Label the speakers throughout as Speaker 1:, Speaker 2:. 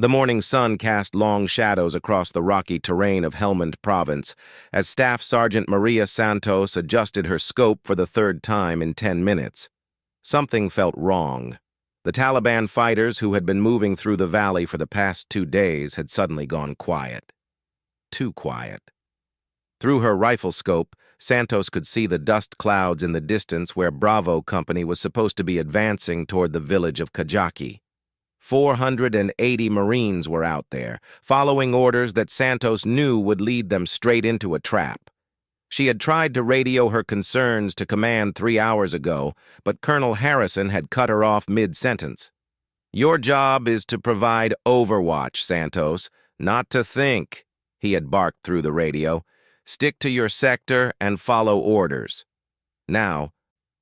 Speaker 1: The morning sun cast long shadows across the rocky terrain of Helmand Province as Staff Sergeant Maria Santos adjusted her scope for the third time in 10 minutes. Something felt wrong. The Taliban fighters who had been moving through the valley for the past 2 days had suddenly gone quiet. Too quiet. Through her rifle scope, Santos could see the dust clouds in the distance where Bravo Company was supposed to be advancing toward the village of Kajaki. 480 Marines were out there, following orders that Santos knew would lead them straight into a trap. She had tried to radio her concerns to command 3 hours ago, but Colonel Harrison had cut her off mid-sentence. "Your job is to provide overwatch, Santos, not to think," he had barked through the radio. "Stick to your sector and follow orders." Now,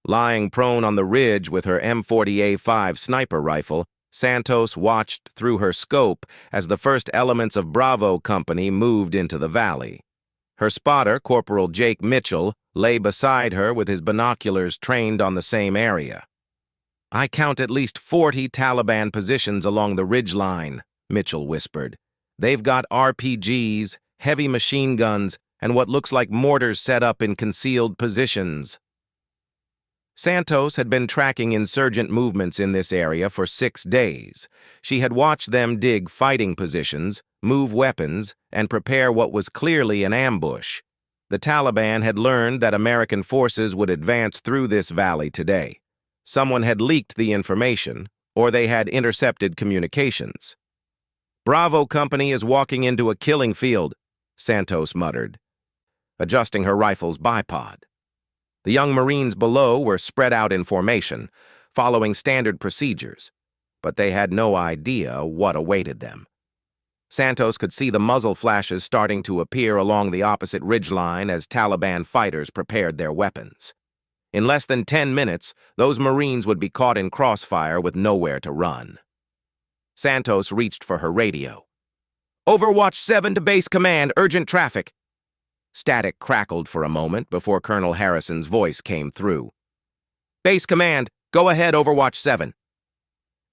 Speaker 1: lying prone on the ridge with her M40A5 sniper rifle, Santos watched through her scope as the first elements of Bravo Company moved into the valley. Her spotter, Corporal Jake Mitchell, lay beside her with his binoculars trained on the same area. "I count at least 40 Taliban positions along the ridgeline," Mitchell whispered. "They've got RPGs, heavy machine guns, and what looks like mortars set up in concealed positions." Santos had been tracking insurgent movements in this area for 6 days. She had watched them dig fighting positions, move weapons, and prepare what was clearly an ambush. The Taliban had learned that American forces would advance through this valley today. Someone had leaked the information, or they had intercepted communications. "Bravo Company is walking into a killing field," Santos muttered, adjusting her rifle's bipod. The young Marines below were spread out in formation, following standard procedures, but they had no idea what awaited them. Santos could see the muzzle flashes starting to appear along the opposite ridgeline as Taliban fighters prepared their weapons. In less than 10 minutes, those Marines would be caught in crossfire with nowhere to run. Santos reached for her radio. "Overwatch 7 to base command, urgent traffic." Static crackled for a moment before Colonel Harrison's voice came through. "Base command, go ahead, Overwatch 7.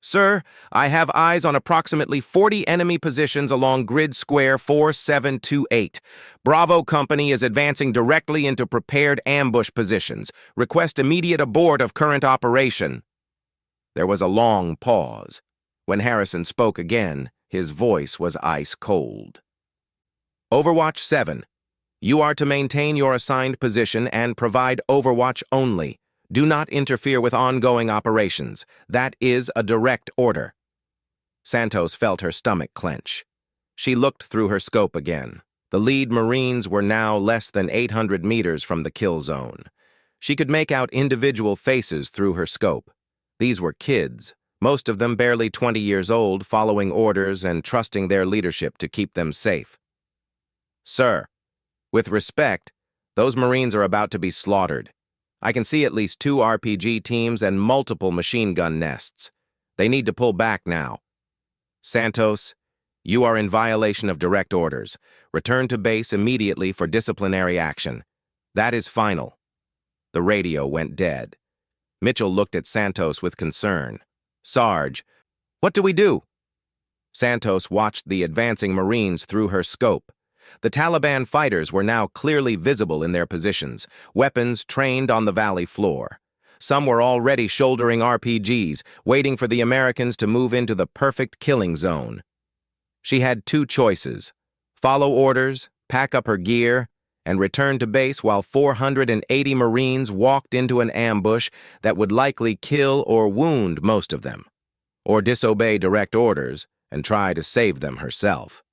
Speaker 1: Sir, I have eyes on approximately 40 enemy positions along grid square 4728. Bravo Company is advancing directly into prepared ambush positions. Request immediate abort of current operation." There was a long pause. When Harrison spoke again, his voice was ice cold. "Overwatch 7. You are to maintain your assigned position and provide overwatch only. Do not interfere with ongoing operations. That is a direct order." Santos felt her stomach clench. She looked through her scope again. The lead Marines were now less than 800 meters from the kill zone. She could make out individual faces through her scope. These were kids, most of them barely 20 years old, following orders and trusting their leadership to keep them safe. "Sir, with respect, those Marines are about to be slaughtered. I can see at least 2 RPG teams and multiple machine gun nests. They need to pull back now." "Santos, you are in violation of direct orders. Return to base immediately for disciplinary action. That is final." The radio went dead. Mitchell looked at Santos with concern. "Sarge, what do we do?" Santos watched the advancing Marines through her scope. The Taliban fighters were now clearly visible in their positions, weapons trained on the valley floor. Some were already shouldering RPGs, waiting for the Americans to move into the perfect killing zone. She had 2 choices: follow orders, pack up her gear, and return to base while 480 Marines walked into an ambush that would likely kill or wound most of them, or disobey direct orders and try to save them herself.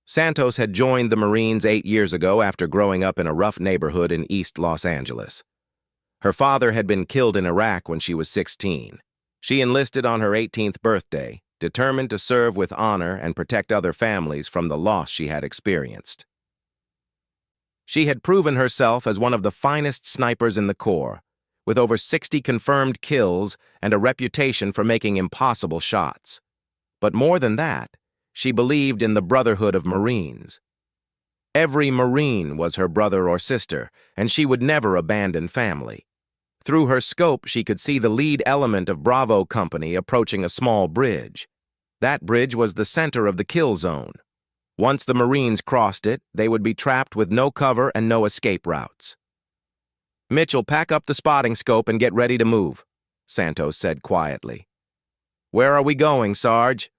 Speaker 1: Santos had joined the Marines 8 years ago after growing up in a rough neighborhood in East Los Angeles. Her father had been killed in Iraq when she was 16. She enlisted on her 18th birthday, determined to serve with honor and protect other families from the loss she had experienced. She had proven herself as one of the finest snipers in the Corps, with over 60 confirmed kills and a reputation for making impossible shots. But more than that, she believed in the brotherhood of Marines. Every Marine was her brother or sister, and she would never abandon family. Through her scope, she could see the lead element of Bravo Company approaching a small bridge. That bridge was the center of the kill zone. Once the Marines crossed it, they would be trapped with no cover and no escape routes. "Mitchell, pack up the spotting scope and get ready to move," Santos said quietly. "Where are we going, Sarge?"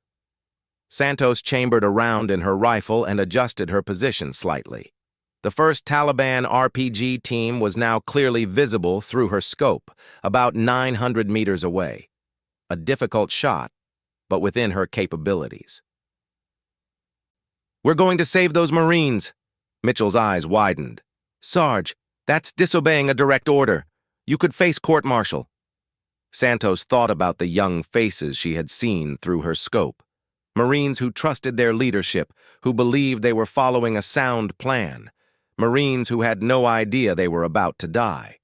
Speaker 1: Santos chambered around in her rifle and adjusted her position slightly. The first Taliban RPG team was now clearly visible through her scope, about 900 meters away. A difficult shot, but within her capabilities. "We're going to save those Marines." Mitchell's eyes widened. "Sarge, that's disobeying a direct order. You could face court-martial." Santos thought about the young faces she had seen through her scope. Marines who trusted their leadership, who believed they were following a sound plan. Marines who had no idea they were about to die.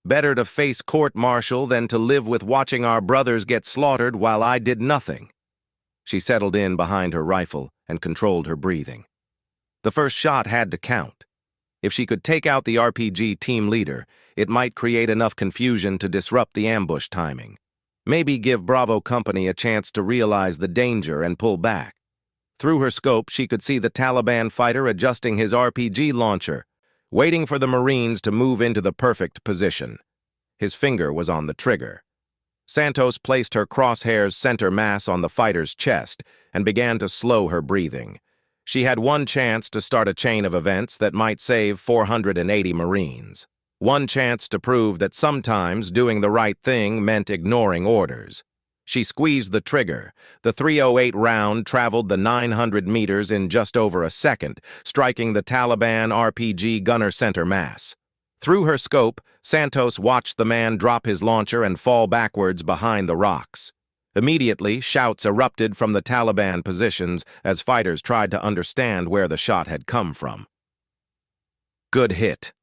Speaker 1: Better to face court-martial than to live with watching our brothers get slaughtered while I did nothing. She settled in behind her rifle and controlled her breathing. The first shot had to count. If she could take out the RPG team leader, it might create enough confusion to disrupt the ambush timing. Maybe give Bravo Company a chance to realize the danger and pull back. Through her scope, she could see the Taliban fighter adjusting his RPG launcher, waiting for the Marines to move into the perfect position. His finger was on the trigger. Santos placed her crosshairs center mass on the fighter's chest and began to slow her breathing. She had one chance to start a chain of events that might save 480 Marines. One chance to prove that sometimes doing the right thing meant ignoring orders. She squeezed the trigger. The .308 round traveled the 900 meters in just over a second, striking the Taliban RPG gunner center mass. Through her scope, Santos watched the man drop his launcher and fall backwards behind the rocks. Immediately, shouts erupted from the Taliban positions as fighters tried to understand where the shot had come from. "Good hit,"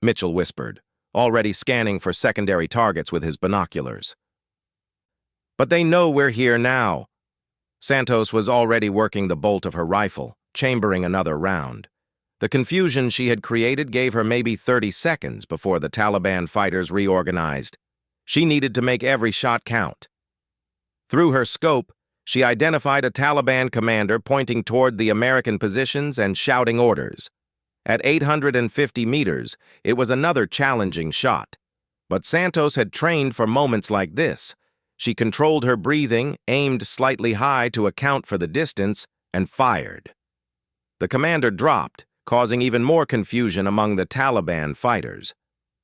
Speaker 1: Mitchell whispered, already scanning for secondary targets with his binoculars. "But they know we're here now." Santos was already working the bolt of her rifle, chambering another round. The confusion she had created gave her maybe 30 seconds before the Taliban fighters reorganized. She needed to make every shot count. Through her scope, she identified a Taliban commander pointing toward the American positions and shouting orders. At 850 meters, it was another challenging shot. But Santos had trained for moments like this. She controlled her breathing, aimed slightly high to account for the distance, and fired. The commander dropped, causing even more confusion among the Taliban fighters.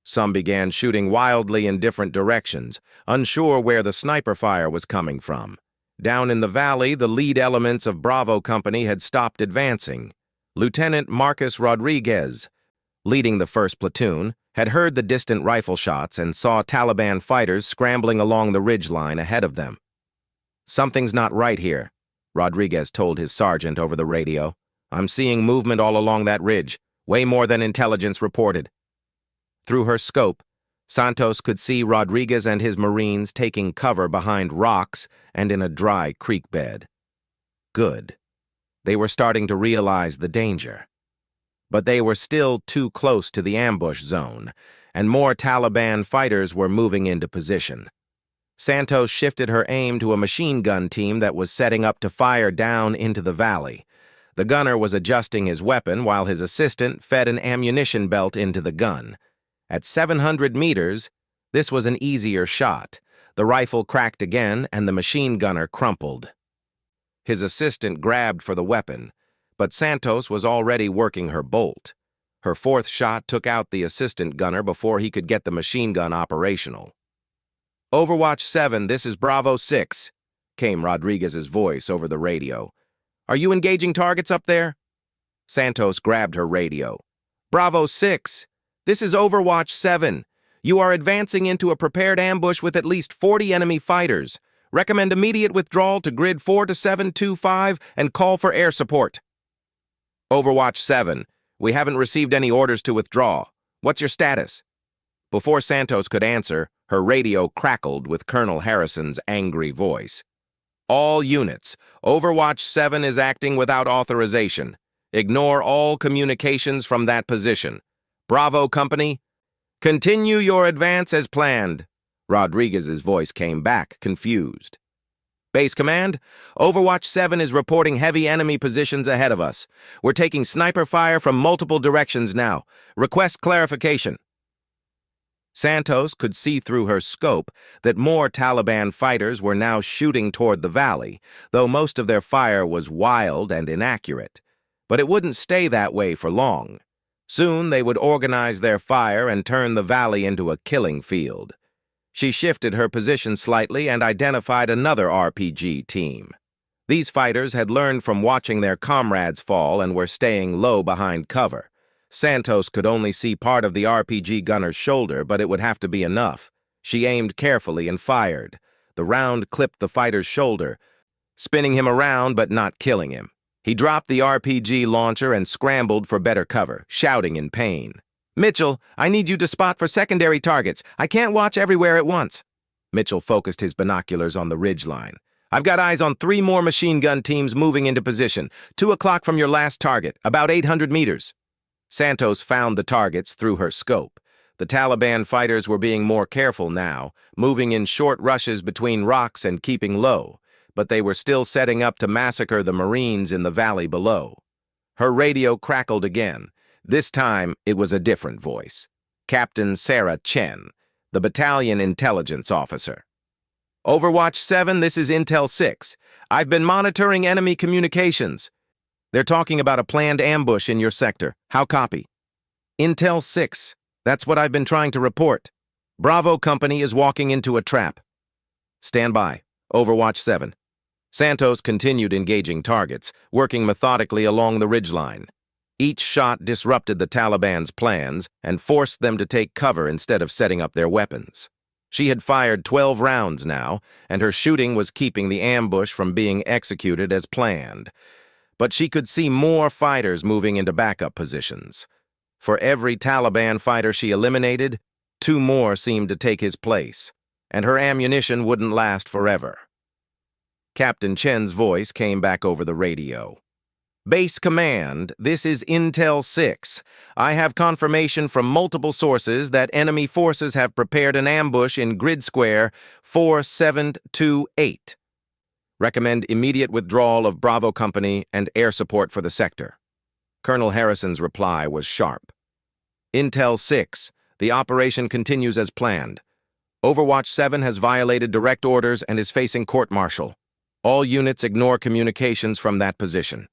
Speaker 1: Some began shooting wildly in different directions, unsure where the sniper fire was coming from. Down in the valley, the lead elements of Bravo Company had stopped advancing. Lieutenant Marcus Rodriguez, leading the first platoon, had heard the distant rifle shots and saw Taliban fighters scrambling along the ridgeline ahead of them. "Something's not right here," Rodriguez told his sergeant over the radio. "I'm seeing movement all along that ridge, way more than intelligence reported." Through her scope, Santos could see Rodriguez and his Marines taking cover behind rocks and in a dry creek bed. Good. They were starting to realize the danger. But they were still too close to the ambush zone, and more Taliban fighters were moving into position. Santos shifted her aim to a machine gun team that was setting up to fire down into the valley. The gunner was adjusting his weapon while his assistant fed an ammunition belt into the gun. At 700 meters, this was an easier shot. The rifle cracked again, and the machine gunner crumpled. His assistant grabbed for the weapon, but Santos was already working her bolt. Her fourth shot took out the assistant gunner before he could get the machine gun operational. "Overwatch 7, this is Bravo 6, came Rodriguez's voice over the radio. "Are you engaging targets up there?" Santos grabbed her radio. "Bravo 6, this is Overwatch 7. You are advancing into a prepared ambush with at least 40 enemy fighters. Recommend immediate withdrawal to grid 4-725 and call for air support." "Overwatch 7, we haven't received any orders to withdraw. What's your status?" Before Santos could answer, her radio crackled with Colonel Harrison's angry voice. "All units, Overwatch 7 is acting without authorization. Ignore all communications from that position. Bravo Company, continue your advance as planned." Rodriguez's voice came back, confused. Base Command, Overwatch 7 is reporting heavy enemy positions ahead of us. We're taking sniper fire from multiple directions now. Request clarification. Santos could see through her scope that more Taliban fighters were now shooting toward the valley, though most of their fire was wild and inaccurate. But it wouldn't stay that way for long. Soon they would organize their fire and turn the valley into a killing field. She shifted her position slightly and identified another RPG team. These fighters had learned from watching their comrades fall and were staying low behind cover. Santos could only see part of the RPG gunner's shoulder, but it would have to be enough. She aimed carefully and fired. The round clipped the fighter's shoulder, spinning him around but not killing him. He dropped the RPG launcher and scrambled for better cover, shouting in pain. "Mitchell, I need you to spot for secondary targets. I can't watch everywhere at once." Mitchell focused his binoculars on the ridgeline. "I've got eyes on 3 more machine gun teams moving into position. 2 o'clock from your last target, about 800 meters. Santos found the targets through her scope. The Taliban fighters were being more careful now, moving in short rushes between rocks and keeping low, but they were still setting up to massacre the Marines in the valley below. Her radio crackled again. This time, it was a different voice. Captain Sarah Chen, the Battalion intelligence officer. "Overwatch 7, this is Intel 6. I've been monitoring enemy communications. They're talking about a planned ambush in your sector. How copy?" "Intel 6. That's what I've been trying to report. Bravo Company is walking into a trap." "Stand by. Overwatch 7. Santos continued engaging targets, working methodically along the ridgeline. Each shot disrupted the Taliban's plans and forced them to take cover instead of setting up their weapons. She had fired 12 rounds now, and her shooting was keeping the ambush from being executed as planned. But she could see more fighters moving into backup positions. For every Taliban fighter she eliminated, 2 more seemed to take his place, and her ammunition wouldn't last forever. Captain Chen's voice came back over the radio. "Base Command, this is Intel 6. I have confirmation from multiple sources that enemy forces have prepared an ambush in Grid Square 4728. Recommend immediate withdrawal of Bravo Company and air support for the sector." Colonel Harrison's reply was sharp. "Intel 6, the operation continues as planned. Overwatch 7 has violated direct orders and is facing court-martial. All units ignore communications from that position."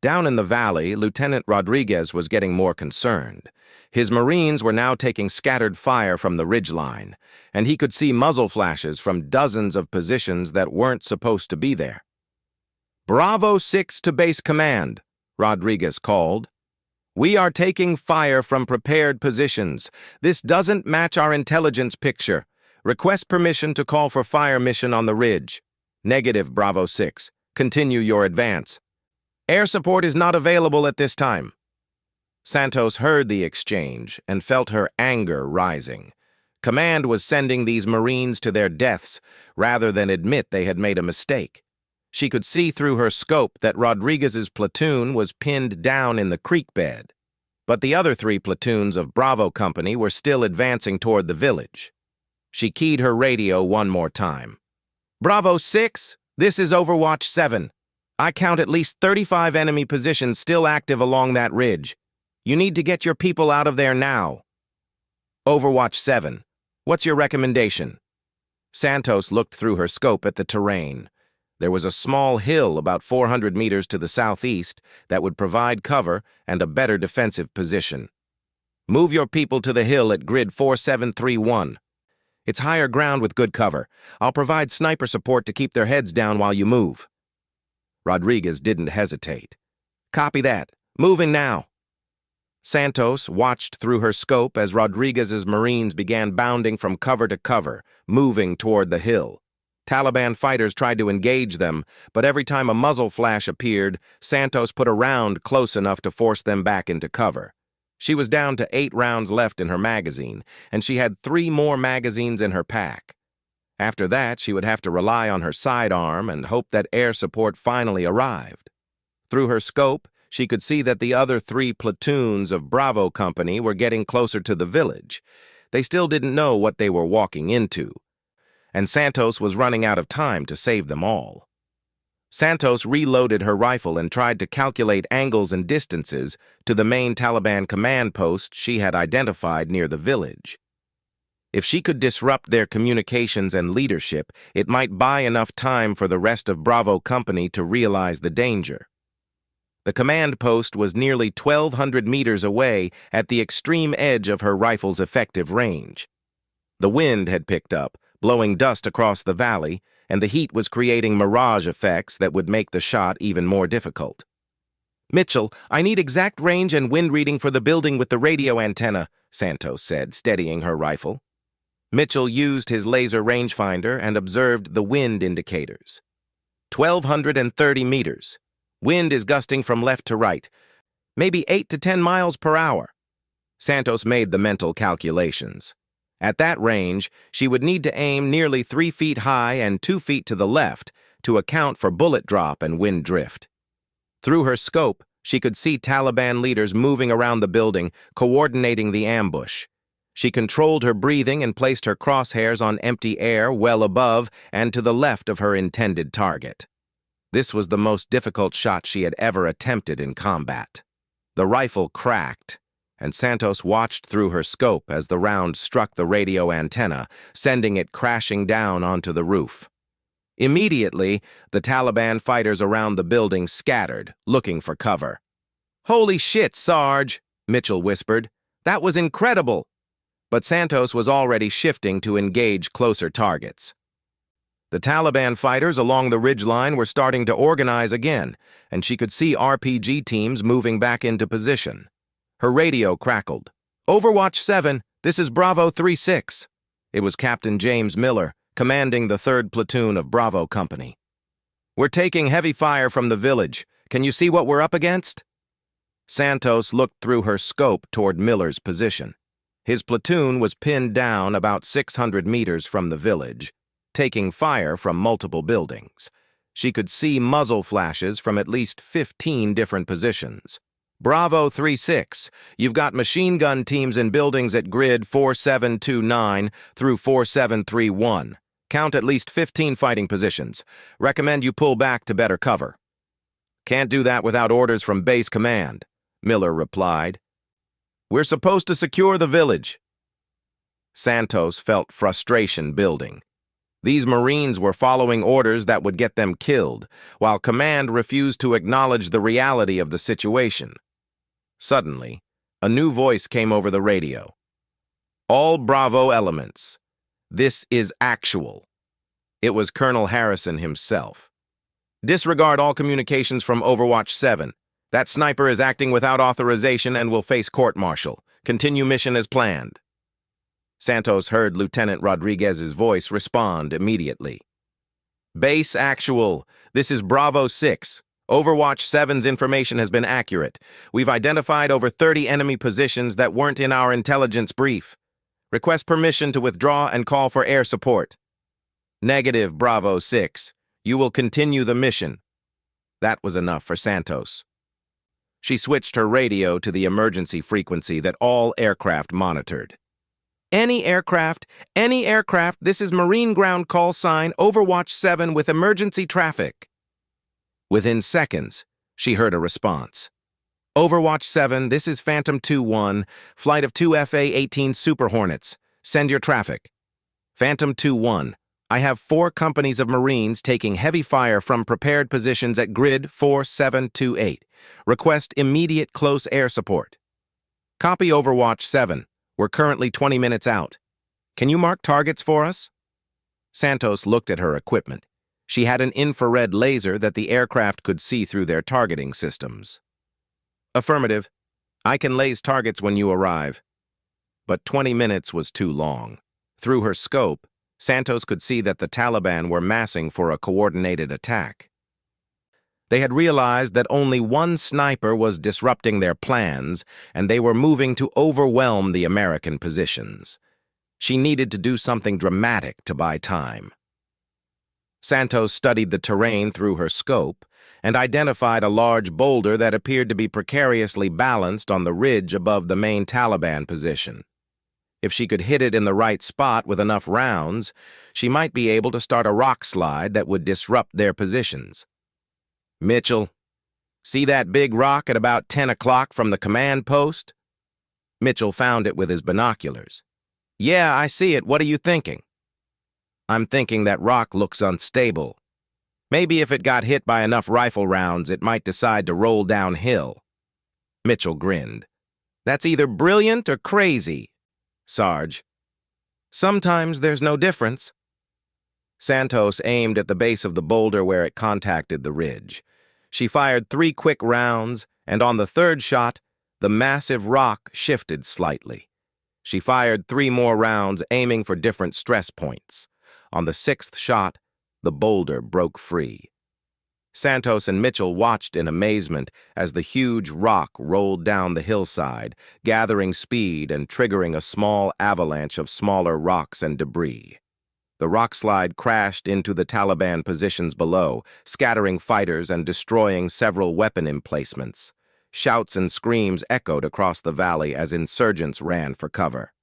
Speaker 1: Down in the valley, Lieutenant Rodriguez was getting more concerned. His Marines were now taking scattered fire from the ridgeline, and he could see muzzle flashes from dozens of positions that weren't supposed to be there. "Bravo 6 to Base Command," Rodriguez called. "We are taking fire from prepared positions. This doesn't match our intelligence picture. Request permission to call for fire mission on the ridge." "Negative, Bravo 6. Continue your advance. Air support is not available at this time." Santos heard the exchange and felt her anger rising. Command was sending these Marines to their deaths rather than admit they had made a mistake. She could see through her scope that Rodriguez's platoon was pinned down in the creek bed, but the other 3 platoons of Bravo Company were still advancing toward the village. She keyed her radio one more time. "Bravo 6, this is Overwatch 7. I count at least 35 enemy positions still active along that ridge. You need to get your people out of there now." "Overwatch 7, what's your recommendation?" Santos looked through her scope at the terrain. There was a small hill about 400 meters to the southeast that would provide cover and a better defensive position. "Move your people to the hill at grid 4731. It's higher ground with good cover. I'll provide sniper support to keep their heads down while you move." Rodriguez didn't hesitate. "Copy that. Moving now." Santos watched through her scope as Rodriguez's Marines began bounding from cover to cover, moving toward the hill. Taliban fighters tried to engage them, but every time a muzzle flash appeared, Santos put a round close enough to force them back into cover. She was down to 8 rounds left in her magazine, and she had 3 more magazines in her pack. After that, she would have to rely on her sidearm and hope that air support finally arrived. Through her scope, she could see that the other 3 platoons of Bravo Company were getting closer to the village. They still didn't know what they were walking into. and Santos was running out of time to save them all. Santos reloaded her rifle and tried to calculate angles and distances to the main Taliban command post she had identified near the village. If she could disrupt their communications and leadership, it might buy enough time for the rest of Bravo Company to realize the danger. The command post was nearly 1,200 meters away at the extreme edge of her rifle's effective range. The wind had picked up, blowing dust across the valley, and the heat was creating mirage effects that would make the shot even more difficult. "Mitchell, I need exact range and wind reading for the building with the radio antenna," Santos said, steadying her rifle. Mitchell used his laser rangefinder and observed the wind indicators. 1,230 meters. Wind is gusting from left to right, maybe 8 to 10 miles per hour. Santos made the mental calculations. At that range, she would need to aim nearly 3 feet high and 2 feet to the left to account for bullet drop and wind drift. Through her scope, she could see Taliban leaders moving around the building, coordinating the ambush. She controlled her breathing and placed her crosshairs on empty air well above and to the left of her intended target. This was the most difficult shot she had ever attempted in combat. The rifle cracked, and Santos watched through her scope as the round struck the radio antenna, sending it crashing down onto the roof. Immediately, the Taliban fighters around the building scattered, looking for cover. "Holy shit, Sarge," Mitchell whispered. "That was incredible." But Santos was already shifting to engage closer targets. The Taliban fighters along the ridgeline were starting to organize again, and she could see RPG teams moving back into position. Her radio crackled. "Overwatch 7, this is Bravo 3-6. It was Captain James Miller, commanding the 3rd Platoon of Bravo Company. "We're taking heavy fire from the village. Can you see what we're up against?" Santos looked through her scope toward Miller's position. His platoon was pinned down about 600 meters from the village, taking fire from multiple buildings. She could see muzzle flashes from at least 15 different positions. "Bravo 3-6, you've got machine gun teams in buildings at grid 4729 through 4731. Count at least 15 fighting positions. Recommend you pull back to better cover." "Can't do that without orders from base command," Miller replied. "We're supposed to secure the village." Santos felt frustration building. These Marines were following orders that would get them killed, while command refused to acknowledge the reality of the situation. Suddenly, a new voice came over the radio. "All Bravo elements. This is actual." It was Colonel Harrison himself. "Disregard all communications from Overwatch 7. That sniper is acting without authorization and will face court-martial. Continue mission as planned." Santos heard Lieutenant Rodriguez's voice respond immediately. "Base actual. This is Bravo 6. Overwatch 7's information has been accurate. We've identified over 30 enemy positions that weren't in our intelligence brief. Request permission to withdraw and call for air support." "Negative, Bravo 6. You will continue the mission." That was enough for Santos. She switched her radio to the emergency frequency that all aircraft monitored. Any aircraft, this is Marine ground call sign Overwatch 7 with emergency traffic." Within seconds, she heard a response. "Overwatch 7, this is Phantom 2-1, flight of 2 FA-18 Super Hornets. Send your traffic." "Phantom 2-1, I have 4 companies of Marines taking heavy fire from prepared positions at grid 4728. Request immediate close air support." "Copy Overwatch 7. We're currently 20 minutes out. Can you mark targets for us?" Santos looked at her equipment. She had an infrared laser that the aircraft could see through their targeting systems. "Affirmative. I can laze targets when you arrive." But 20 minutes was too long. Through her scope, Santos could see that the Taliban were massing for a coordinated attack. They had realized that only one sniper was disrupting their plans, and they were moving to overwhelm the American positions. She needed to do something dramatic to buy time. Santos studied the terrain through her scope and identified a large boulder that appeared to be precariously balanced on the ridge above the main Taliban position. If she could hit it in the right spot with enough rounds, she might be able to start a rock slide that would disrupt their positions. "Mitchell, see that big rock at about 10 o'clock from the command post?" Mitchell found it with his binoculars. "Yeah, I see it. What are you thinking?" "I'm thinking that rock looks unstable. Maybe if it got hit by enough rifle rounds, it might decide to roll downhill." Mitchell grinned. "That's either brilliant or crazy, Sarge. Sometimes there's no difference." Santos aimed at the base of the boulder where it contacted the ridge. She fired 3 quick rounds, and on the third shot, the massive rock shifted slightly. She fired 3 more rounds, aiming for different stress points. On the 6th shot, the boulder broke free. Santos and Mitchell watched in amazement as the huge rock rolled down the hillside, gathering speed and triggering a small avalanche of smaller rocks and debris. The rock slide crashed into the Taliban positions below, scattering fighters and destroying several weapon emplacements. Shouts and screams echoed across the valley as insurgents ran for cover.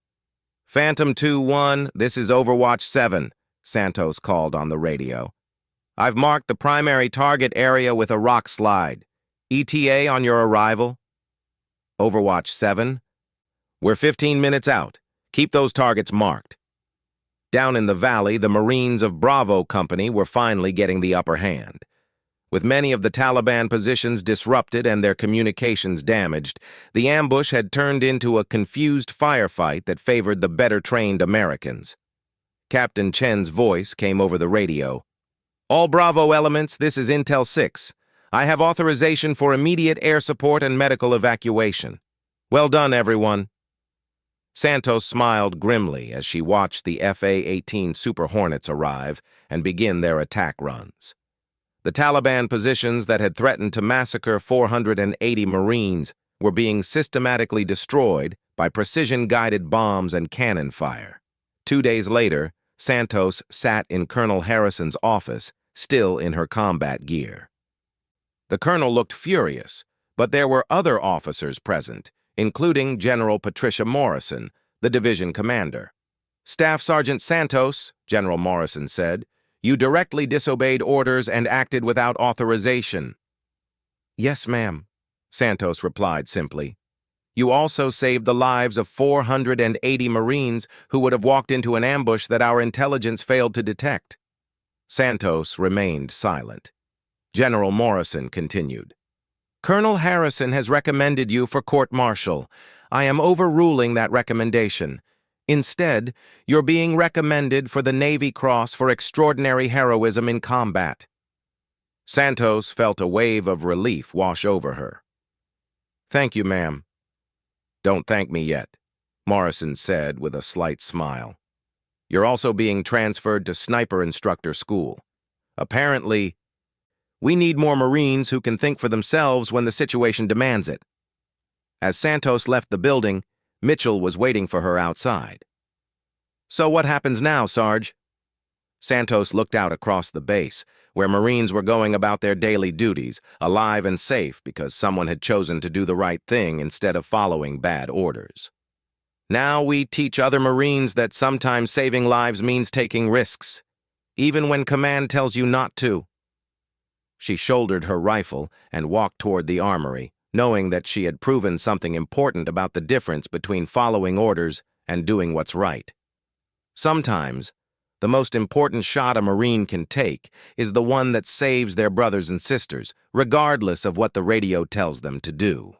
Speaker 1: "Phantom 2-1, this is Overwatch 7, Santos called on the radio. "I've marked the primary target area with a rock slide. ETA on your arrival?" "Overwatch 7? We're 15 minutes out. Keep those targets marked." Down in the valley, the Marines of Bravo Company were finally getting the upper hand. With many of the Taliban positions disrupted and their communications damaged, the ambush had turned into a confused firefight that favored the better-trained Americans. Captain Chen's voice came over the radio. "All Bravo elements, this is Intel 6. I have authorization for immediate air support and medical evacuation. Well done, everyone." Santos smiled grimly as she watched the FA-18 Super Hornets arrive and begin their attack runs. The Taliban positions that had threatened to massacre 480 Marines were being systematically destroyed by precision-guided bombs and cannon fire. 2 days later, Santos sat in Colonel Harrison's office, still in her combat gear. The colonel looked furious, but there were other officers present, including General Patricia Morrison, the division commander. "Staff Sergeant Santos," General Morrison said, "you directly disobeyed orders and acted without authorization." "Yes, ma'am," Santos replied simply. "You also saved the lives of 480 Marines who would have walked into an ambush that our intelligence failed to detect." Santos remained silent. General Morrison continued. "Colonel Harrison has recommended you for court-martial. I am overruling that recommendation. Instead, you're being recommended for the Navy Cross for extraordinary heroism in combat." Santos felt a wave of relief wash over her. "Thank you, ma'am." "Don't thank me yet," Morrison said with a slight smile. "You're also being transferred to sniper instructor school. Apparently, we need more Marines who can think for themselves when the situation demands it." As Santos left the building, Mitchell was waiting for her outside. "So what happens now, Sarge?" Santos looked out across the base, where Marines were going about their daily duties, alive and safe because someone had chosen to do the right thing instead of following bad orders. "Now we teach other Marines that sometimes saving lives means taking risks, even when command tells you not to." She shouldered her rifle and walked toward the armory, knowing that she had proven something important about the difference between following orders and doing what's right. Sometimes, the most important shot a Marine can take is the one that saves their brothers and sisters, regardless of what the radio tells them to do.